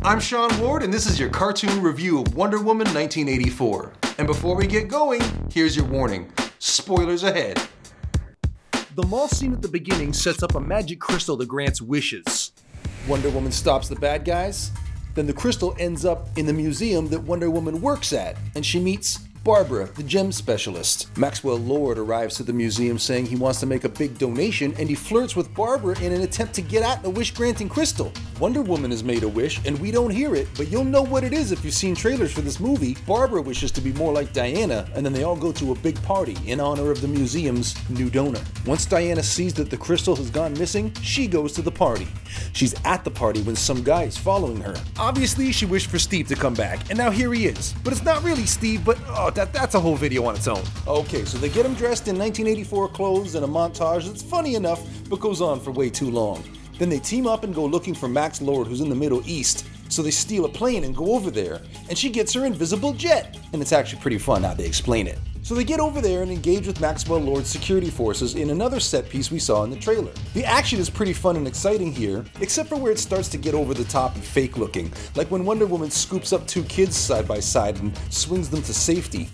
I'm Sean Ward, and this is your cartoon review of Wonder Woman 1984. And before we get going, here's your warning. Spoilers ahead. The mall scene at the beginning sets up a magic crystal that grants wishes. Wonder Woman stops the bad guys. Then the crystal ends up in the museum that Wonder Woman works at, and she meets Barbara, the gem specialist. Maxwell Lord arrives at the museum saying he wants to make a big donation, and he flirts with Barbara in an attempt to get at the wish-granting crystal. Wonder Woman has made a wish, and we don't hear it, but you'll know what it is if you've seen trailers for this movie. Barbara wishes to be more like Diana, and then they all go to a big party in honor of the museum's new donor. Once Diana sees that the crystal has gone missing, she goes to the party. She's at the party when some guy is following her. Obviously, she wished for Steve to come back, and now here he is. But it's not really Steve, but that's a whole video on its own. Okay, so they get him dressed in 1984 clothes in a montage that's funny enough, but goes on for way too long. Then they team up and go looking for Max Lord, who's in the Middle East. So they steal a plane and go over there, and she gets her invisible jet. And it's actually pretty fun how they explain it. So they get over there and engage with Maxwell Lord's security forces in another set piece we saw in the trailer. The action is pretty fun and exciting here, except for where it starts to get over the top and fake looking, like when Wonder Woman scoops up two kids side by side and swings them to safety.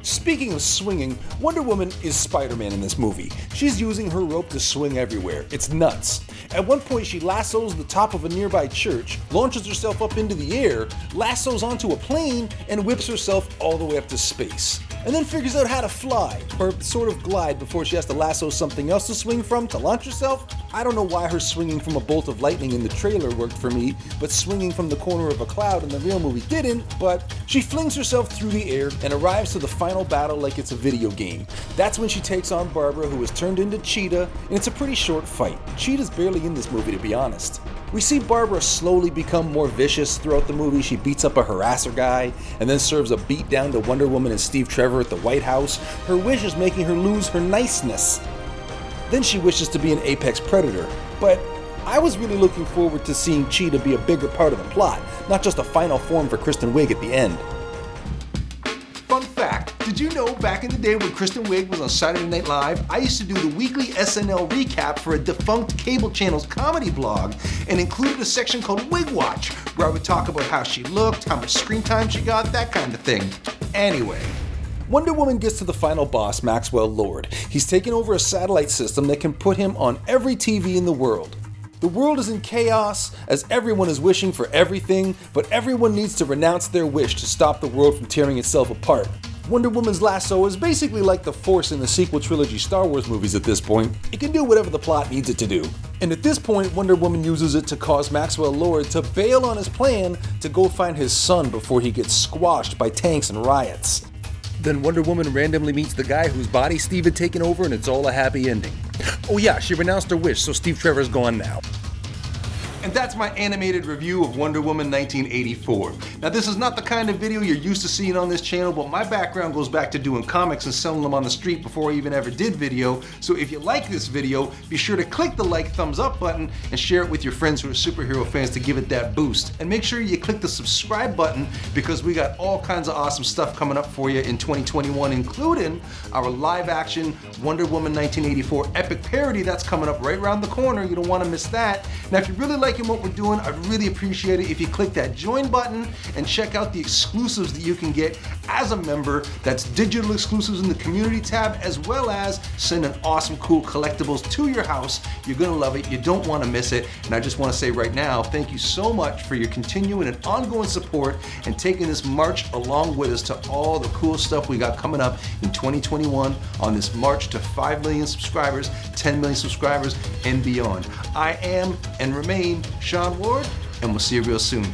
Speaking of swinging, Wonder Woman is Spider-Man in this movie. She's using her rope to swing everywhere. It's nuts. At one point she lassos the top of a nearby church, launches herself up into the air, lassos onto a plane, and whips herself all the way up to space. And then figures out how to fly, or sort of glide before she has to lasso something else to swing from to launch herself. I don't know why her swinging from a bolt of lightning in the trailer worked for me, but swinging from the corner of a cloud in the real movie didn't, but she flings herself through the air and arrives to the final battle like it's a video game. That's when she takes on Barbara, who is turned into Cheetah, and it's a pretty short fight. Cheetah's barely in this movie, to be honest. We see Barbara slowly become more vicious throughout the movie. She beats up a harasser guy, and then serves a beatdown to Wonder Woman and Steve Trevor at the White House. Her wish is making her lose her niceness. Then she wishes to be an apex predator, but I was really looking forward to seeing Cheetah be a bigger part of the plot, not just a final form for Kristen Wiig at the end. Fun fact, did you know back in the day when Kristen Wiig was on Saturday Night Live, I used to do the weekly SNL recap for a defunct cable channel's comedy blog, and included a section called Wig Watch, where I would talk about how she looked, how much screen time she got, that kind of thing. Anyway, Wonder Woman gets to the final boss, Maxwell Lord. He's taken over a satellite system that can put him on every TV in the world. The world is in chaos as everyone is wishing for everything, but everyone needs to renounce their wish to stop the world from tearing itself apart. Wonder Woman's lasso is basically like the Force in the sequel trilogy Star Wars movies at this point. It can do whatever the plot needs it to do. And at this point, Wonder Woman uses it to cause Maxwell Lord to bail on his plan to go find his son before he gets squashed by tanks and riots. Then Wonder Woman randomly meets the guy whose body Steve had taken over, and it's all a happy ending. Oh yeah, she renounced her wish, so Steve Trevor's gone now. And that's my animated review of Wonder Woman 1984. Now this is not the kind of video you're used to seeing on this channel, but my background goes back to doing comics and selling them on the street before I even ever did video. So if you like this video, be sure to click the like thumbs up button and share it with your friends who are superhero fans to give it that boost. And make sure you click the subscribe button because we got all kinds of awesome stuff coming up for you in 2021, including our live action Wonder Woman 1984 epic parody that's coming up right around the corner. You don't want to miss that. Now if you really like what we're doing, I'd really appreciate it if you click that join button and check out the exclusives that you can get as a member. That's digital exclusives in the community tab, as well as sending awesome cool collectibles to your house. You're gonna love it, you don't want to miss it. And I just want to say right now, thank you so much for your continuing and ongoing support and taking this march along with us to all the cool stuff we got coming up in 2021 on this march to 5 million subscribers, 10 million subscribers, and beyond. I am and remain Sean Ward, and we'll see you real soon.